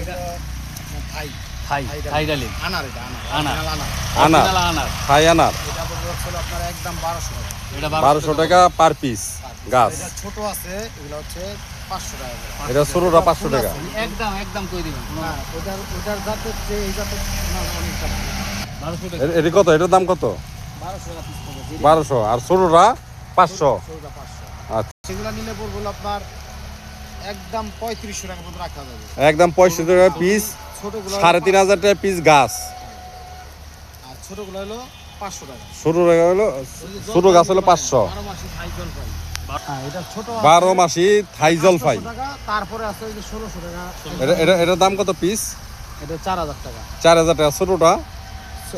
এটা থাই থাই ডালিম আনার, এটা আনার আনার আনার থাই আনার এটা পড়বে হচ্ছে আপনার একদম 1200 টাকা। এটা 1200 টাকা পার পিস গাছ। এটা ছোট আছে, এগুলো হচ্ছে 500 টাকা করে। এটা ছোটটা 500 টাকা। একদম কই দিবেন হ্যাঁ, ওটার জাতের চেয়ে এই জাতের অনেক টাকা। 1200 টাকা এটা কত? এটার দাম কত? 1200 টাকা পিস পড়বে। 1200 আর ছোটটা 500। ছোটটা 500। আচ্ছা, সেগুলো নিলে পড়বে হলো আপনার একদম 3500 টাকা পর্যন্ত রাখা যাবে। একদম 35 টাকা পিস, ছোটগুলো 3500 টাকা পিস গাছ। আর ছোটগুলো হলো 500 টাকা। ছোট টাকা হলো, ছোট গাছ হলো 500। 12 মাসি থাই জলপাই। হ্যাঁ, এটা ছোট 12 মাসি থাই জলপাই। 800 টাকা। তারপরে আছে ওই যে 1600 টাকা। এটার দাম কত পিস? এটা 4000 টাকা। 4000 টাকা ছোটটা,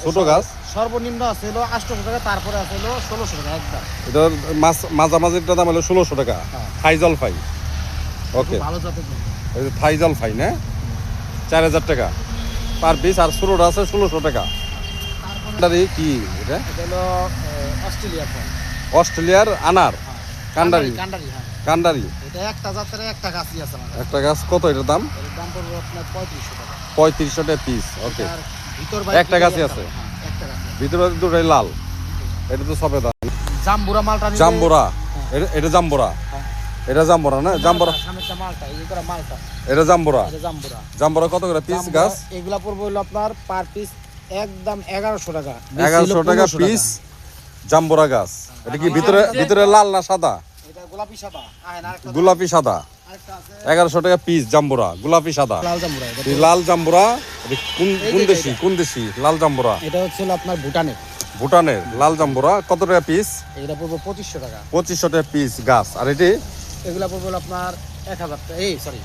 ছোট গাছ। সর্বনিম্ন আছে হলো 800 টাকা, তারপরে আছে হলো 1600 টাকা একদম। এটার মাঝামাঝিটার দাম হলো 1600 টাকা। হ্যাঁ। থাই জলপাই। ওকে, ভালো জাতের জন্য। এই যে থাই জলপাই না, 4000 টাকা পার পিস। আর ছোটটা আছে 1600 টাকা। কান্ডারি কি এটা? এটা হলো অস্ট্রেলিয়া ফল। অস্ট্রেলিয়ার আনার, কান্ডারি। কান্ডারি, হ্যাঁ। কান্ডারি এটা একটা জাতের একটা গাছই আছে আমার কাছে। একটা গাছ কত এটার দাম? এর দাম পড়বে আপনার 3500 টাকা। 3500 টাকা পিস। ওকে, আর ভিতর একটা গাছই আছে। হ্যাঁ, একটা গাছ। ভিতরে দুটাই লাল। এটা তো সফেদা। জাম্বুরা মালটা নিলে জাম্বুরা, এটা জাম্বুরা, হ্যাঁ। এটা জাম্বুরা না? জাম্বুরা, সামনেরটা মালটা, এই যে করা মালটা, এটা জাম্বুরা। এটা জাম্বুরা। জাম্বুরা কত করে পিস জাম্বুরা, গাছ? এগুলা পড়বে হলো আপনার পার পিস একদম 1100 টাকা। 1100 টাকা পিস জাম্বুরা গাছ। এটা কি ভিতরে লাল না সাদা? এটা গোলাপি সাদা। আরেকটা গোলাপি সাদা। আছে 1100 টাকা পিস জাম্বুরা, গোলাপি সাদা। লাল জাম্বুরা। এটা এই লাল জাম্বুরা, এটা কোন দেশি লাল জাম্বুরা? এটা হচ্ছে হলো আপনার ভুটানের। ভুটানের লাল জাম্বুরা কত টাকা পিস? এটা পড়বে 2500 টাকা। 2500 টাকা পিস গাছ। আর এটি এগুলা পড়বে হলো আপনার 1000 টাকা। এই সরি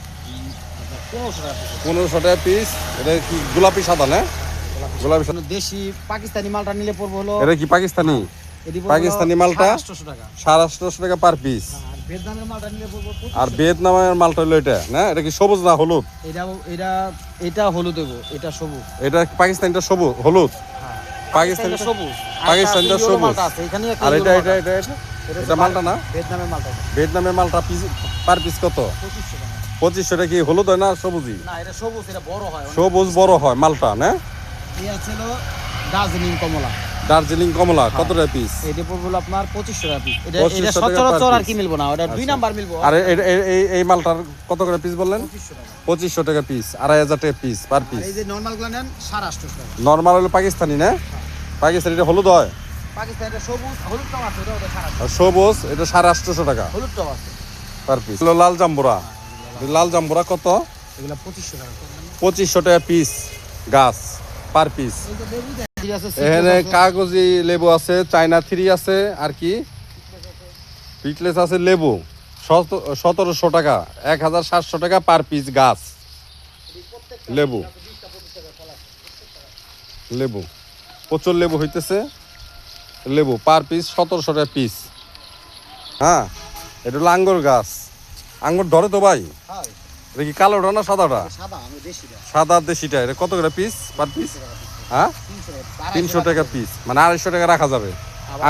1500 টাকা piece। 1500 টাকা পিস। এটা কি গোলাপি সাদা না? গোলাপি সাদা। কোনো দেশি পাকিস্তানি মালটা নিলে পড়বে হলো এটা কি পাকিস্তানি? এটি পড়বে পাকিস্তানি মালটা 800 টাকা। 850 টাকা পার পিস। আর ভিয়েতনামের মালটা নিলে পড়বে 2500 আর ভিয়েতনামের মালটা হলো এটা না? এটা কি সবুজ না হলুদ? এটা হলুদ দেবো, এটা সবুজ। এটা পাকিস্তানিটা সবুজ হলুদ, পাকিস্তানি এটা সবুজ। পাকিস্তানিটা আর একটা সবুজ। মালটা আছে, এখানে একটা আর yellow এটা মালটা আছে। এটা মালটা না? ভিয়েতনামের মালটা। ভিয়েতনামের মালটা পিস পার পিস কত? 2500 টাকা। 2500 টাকা। কি হলুদ হয় না সবুজই? না, এটা সবুজ, এটা বড় হয় অনেক। সবুজ বড় হয় মালটা না? এই আছে হলো দার্জিলিং কমলা। দার্জিলিং কমলা কত টাকা পিস? এটা পড়বে হলো আপনার 2500 টাকা পিস। এটা 2500 টাকা সচরাচর per আর কি মিলবো না, ওটা 2 নাম্বার মিলবো। আর এই মালটার কত করে পিস বললেন? 2500 টাকা। 2500 টাকা পিস, 2500 টাকা পিস পার আর পিস। এই যে নরমাল গুলো নেন 850 টাকা। নরমাল হলো পাকিস্তানি না? পাকিস্তানি এটা হলুদ হয়। পাকিস্তান এটা সবুজ, হলুদটাও আছে, ওটা 850। আর সবুজ এটা 850 টাকা হলুদটাও আছে। Per piece. হলো লাল জাম্বুরা। লাল জাম্বুরা কত? এগুলা 2500 টাকা। 2500 টাকা পিস গাছ পার পিস। এই যে লেবু দেখি আছে, এখানে citrus আছে। কাগজি লেবু আছে, চায়না 3 আছে, আর কি পিকলেস আছে। লেবু 1700 টাকা, 1700 টাকা পার পিস গাছ। লেবু লেবু প্রচুর লেবু হইতেছে। লেবু পার পিস 1700 টাকা পিস। হ্যাঁ, এটা হলো আঙ্গুর গাছ। আঙ্গুর ধরে তো ভাই? হ্যাঁ, এটা কি কালোটা না সাদাটা? সাদা, আমি দেশিটা। সাদা দেশিটা। এটা কত করে পিস পার পিস? হ্যাঁ, 300 টাকা পিস, মানে 250 টাকা রাখা যাবে।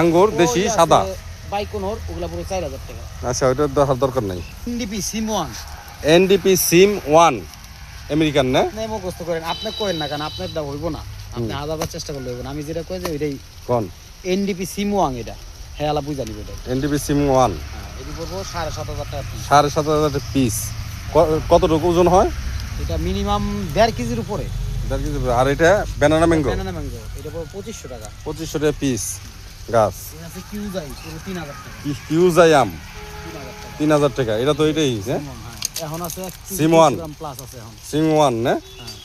আঙ্গুর দেশি সাদা। বাইকোনর ওগুলা পুরো 4000 টাকা। আচ্ছা, ওইটা দেখার দরকার নাই। এনডিপি সিম1। এনডিপি সিম 1 আমেরিকান না? আপনি মুখস্থ করেন, আপনি করেন না, কারণ আপনার দা হইব না। আপনি হাজারবার চেষ্টা করলে হইব না। আমি যেটা কই যে ওইটাই কোন এনডিপি সিম1। এটা হ্যাঁ আলা বুঝা নিব এটা। এনডিপি সিম 1 হ্যাঁ, এটি পড়বো 7500 টাকা পিস। 7500 পিস। কতটুকু ওজন হয়? এটা মিনিমাম 1.5 কেজির উপরে। আর এটা ব্যানানা ম্যাঙ্গো ব্যানানা ম্যাঙ্গো, এটা পড়বো 2500 টাকা। 2500 টাকা পিস গাছ। এটা আছে কিউজাই, পুরো 3000 টাকা। কিউজায়াম 3000 টাকা। 3000 টাকা। এটা তো এটাই হ্যাঁ, হ্যাঁ, এখন আছে সিম1 প্লাস আছে এখন। সিম 1 না? হ্যাঁ,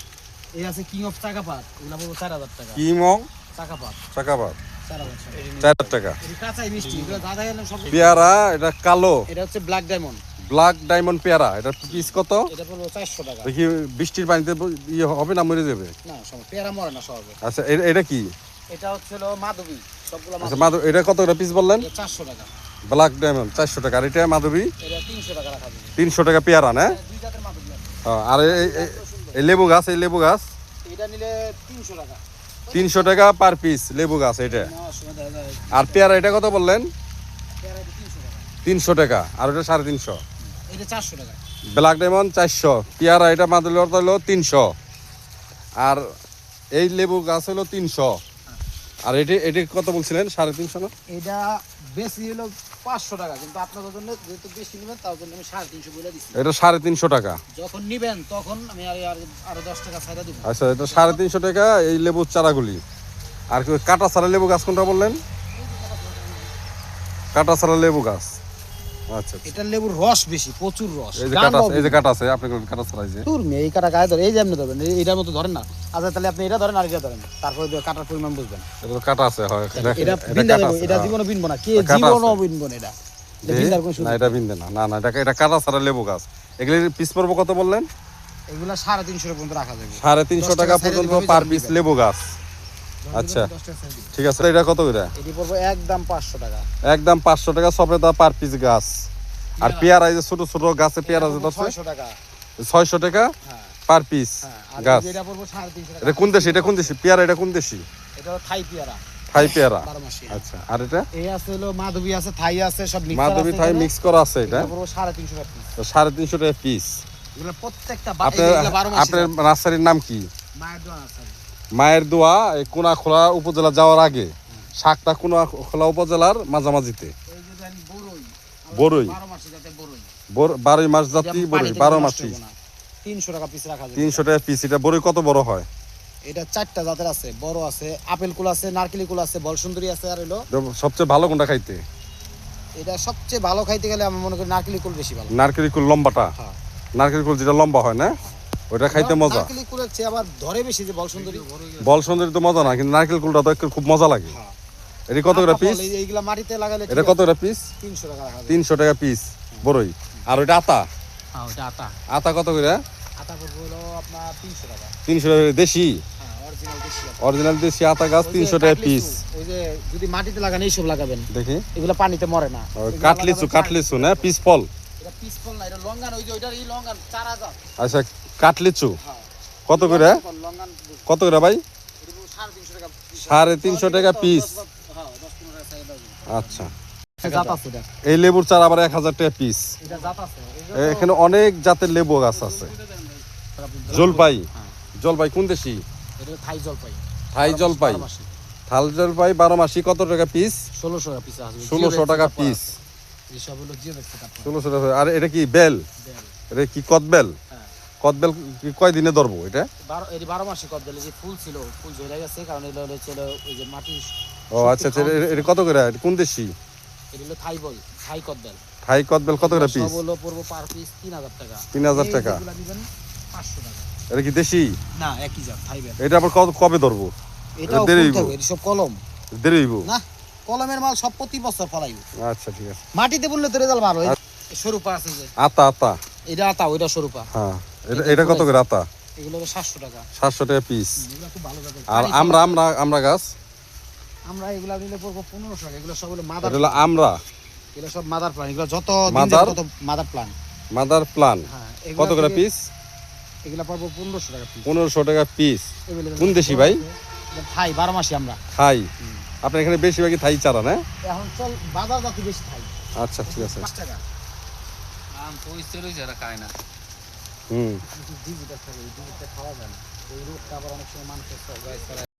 এই আছে কিং অফ চাকাপাত, ওগুলা পড়বো 4000 টাকা। কিমং চাকাপাত চাকাবাদ 4000 টাকা। 4000 টাকা। এটা কাঁচাই মিষ্টি, এগুলো দাদা গেলে সব। পেয়ারা এটা কালো এটা হচ্ছে ব্ল্যাক ডায়মন্ড। ব্ল্যাক ডায়মন্ড পেয়ারা। এটা পিস কত? এটা পড়বো 400 টাকা। দেখি বৃষ্টির পানিতে ইয়ে হবে না, মরে যাবে? না, সব পেয়ারা মরে না সহজে। আচ্ছা, এটা কি? এটা হচ্ছে হলো মাধবী, সবগুলো আচ্ছা, মাধবী। এটা কত করে পিস বললেন? এটা 400 টাকা। ব্ল্যাক ডায়মন্ড 400 টাকা। আর এটা মাধবী এটা 300 টাকা রাখা যাবে। 300 টাকা পেয়ারা না? দুই জাতের মাধবী আছে। আর এই লেবু গাছ, এই লেবু গাছ এটা নিলে 300 টাকা। 300 টাকা পার পিস লেবু গাছ এটা। নেওয়ার সময় দেখা যায় আর পেয়ারা এটা কত বললেন? পেয়ারা এটা 300 টাকা। 300 টাকা। আর ওটা 350। এটা 400 টাকা। ব্ল্যাক ডায়মন্ড 400, পেয়ারা এটা মাদুলির হলো 300, আর এই লেবু গাছ হলো 300, আর এটি কত বলছিলেন? 350 না? এটা বেশি হলো 500 টাকা, কিন্তু আপনাদের জন্য যেহেতু বেশি নেবেন তার জন্য আমি 350 বলে দিচ্ছি। এটা 350 টাকা। যখন নিবেন তখন আমি আরো 10 টাকা ছাড়া দিব। আচ্ছা, এটা 350 টাকা এই লেবুর চারাগুলি। আর কি কাটা ছাড়া লেবু গাছ কোনটা বললেন? কাটা ছাড়া লেবু গাছ। আচ্ছা, এটা লেবুর রস বেশি, প্রচুর রস। এই যে কাটা, এই যে কাটা আছে, আপনি কাটা ছাড়া যে দূর মে এই কাটা গায়ে ধরে, এই যে আপনি ধরবেন, এইটার মতো ধরেন না। আচ্ছা তাহলে আপনি এটা ধরেন আর এটা ধরেন, তারপরে কাটার পরিমাণ বুঝবেন। এটা কাটা আছে, হয় এটা বিন্দা দেব, এটা জীবনও বিনবো না, কে জীবনও বিনবো না। এটা বিন্দার কোন সুযোগ না, এটা বিন্দে না, না না, এটা কাটা ছাড়া লেবু গাছ। এগুলি পিস পড়বো কত বললেন? এগুলা 350 পর্যন্ত রাখা যাবে। 350 টাকা পর্যন্ত পার পিস লেবু গাছ। আচ্ছা ঠিক আছে, এটা কত করে? এটি পড়বো একদম 500 টাকা। একদম 500 টাকা সবেদা পার পিস গাছ। আর পেয়ারা এই যে ছোট ছোট গাছে পেয়ারা যে ধরছে 600 টাকা। 600 টাকা হ্যাঁ পার পিস হ্যাঁ। আর গাছ। এটা পড়বো 350 টাকা। এটা কোন দেশি? এটা কোন দেশি পেয়ারা? এটা কোন দেশি? এটা হলো থাই পেয়ারা। থাই পেয়ারা। 12 মাসি। আচ্ছা, আর এটা এই আছে হলো মাধবী আছে, থাই আছে, সব মিক্স মাধবী থাই মিক্স করা আছে। এটা পড়বো 350 টাকা পিস। 350 টাকা পিস। এগুলা প্রত্যেকটা আপনার এগুলা 12 মাসি। আপনার নার্সারির নাম কি? মায়ের দোয়া আছে। মায়ের দোয়া, এই কোনাখোলা উপজেলা যাওয়ার আগে, শাকটা কোনাখোলা উপজেলার মাঝামাঝিতে। এই যে দেন বড়ই। বড়ই 12 মাসি জাতের বড়ই। 12 মাস জাতি বড়ই, 12 মাসি। 300 টাকা পিস রাখা যাবে। 300 টাকা পিস। এটা বড়ই কত বড় হয়? এটা 4টা জাতের আছে, বড় আছে, আপেল কুল আছে, নারকেলি কুল আছে, বলসুন্দরী আছে, আর হলো সবচেয়ে ভালো কোনটা খাইতে? এটা সবচেয়ে ভালো খাইতে গেলে আমি মনে করি নারকেলি কুল বেশি ভালো। নারকেল কুল লম্বাটা? হ্যাঁ। নারকেল কুল যেটা লম্বা হয় না, ওটা খাইতে মজা। নারকেলি কুলের চেয়ে আবার ধরে বেশি যে বলসুন্দরী। বল সুন্দরী তো মজা না, কিন্তু নারকেল কুলটা তো একটু খুব মজা লাগে। হ্যাঁ। এটা কত করে পিস? এইগুলা মাটিতে লাগালে এটা কত করে পিস? 300 টাকা রাখা যাবে। 300 টাকা পিস বড়ই। আর ওইটা আতা? হ্যাঁ ওটা আতা। আতা কত করে? আতা পড়বে হলো আপনার 300 টাকা। 300 টাকা দেশি, হ্যাঁ অরিজিনাল দেশি আতা। অরিজিনাল দেশি আতা গাছ ওই যে 300 টাকা কাটলিচু, পিস। ওই যে যদি মাটিতে লাগান এইসব লাগাবেন, দেখি এগুলা পানিতে মরে না। কাটলিচু, কাটলিচু না পিস ফল? এটা পিস ফল না, এটা লঙ্গান। ওই যে ওইটার এই লঙ্গান 4000। আচ্ছা, কাটলিচু হ্যাঁ কত করে? লঙ্গান কত করে ভাই? এটা 350 টাকা। 350 টাকা পিস। হ্যাঁ 10-15 টাকা চাই দাও। আচ্ছা, জাত আছে এটা। এই লেবুর চারা আবার 1000 টাকা পিস। এটা জাত আছে। এই যে এখানে অনেক জাতের লেবু গাছ আছে। জলপাই, জলপাই কোন দেশি? এটা থাই জলপাই। থাই জলপাই, থাল জলপাই 12 মাসি কত টাকা পিস? 1600 টাকা পিস আছে। 1600 টাকা পিস। এই সব হলো জিও দেখতে কাটতে। 1600 টাকা। আর এটা কি বেল? এটা কি কদবেল? হ্যাঁ কদবেল কি কয় দিনে ধরবো এটা? 12 মাসে কত দিলে যে ফুল ছিল, ফুল ঝরে গেছে, কারণ এটা হলো ওই যে মাটি। ও আচ্ছা আচ্ছা, এটা কত করে? এটা কোন দেশি? এটা হলো থাই বল, থাই কদবেল। থাই কদবেল কত করে পিস? সব হলো পড়বো পার পিস 3000 টাকা। 3000 টাকা। এগুলা দিবেন 500 টাকা। এটা কি দেশি? না একই জাত থাই বেল। এটা আবার কবে ধরবো? এটাও দেরি ফুল হইবো? থাকবে, এটা সব কলম দেরি হইব? না, কলমের মাল সব প্রতি বছর ফলাইব। আচ্ছা ঠিক আছে। মাটিতে বুনলে তো রেজাল্ট ভালো। এই সরুপা আছে যে, আতা, আতা এটা আতা, ওইটা সরুপা। হ্যাঁ, এটা কত করে আতা? এগুলো হলো 700 টাকা। 700 টাকা পিস। এগুলো খুব ভালো জাতের। আর আমরা গাছ? আমরা এগুলা নিলে পড়বো 1500 টাকা। এগুলো সব হলো এটা মাদার, হলো আমরা, এগুলো সব মাদার প্লান। এগুলো যত দিন মাদার? যাবে তত মাদার প্লান। Mother plan. হ্যাঁ কত করে পিস? এগুলা পড়বো 1500 টাকা পিস। 1500 টাকা পিস। Available কোন দেশি ভাই? এটা থাই 12 মাসি আমরা। থাই? আপনার এখানে বেশিরভাগই থাই চারা না? এখন চল বাজার জাতি বেশি থাই। আচ্ছা ঠিক আছে। 5 টাকা। আম পয়সা রয়েছে, এরা খায় না। হুম। ডিজিটাল খাবে, ডিজিটাল খাওয়া যায় না। এই রোগটা আবার অনেক সময় মানুষের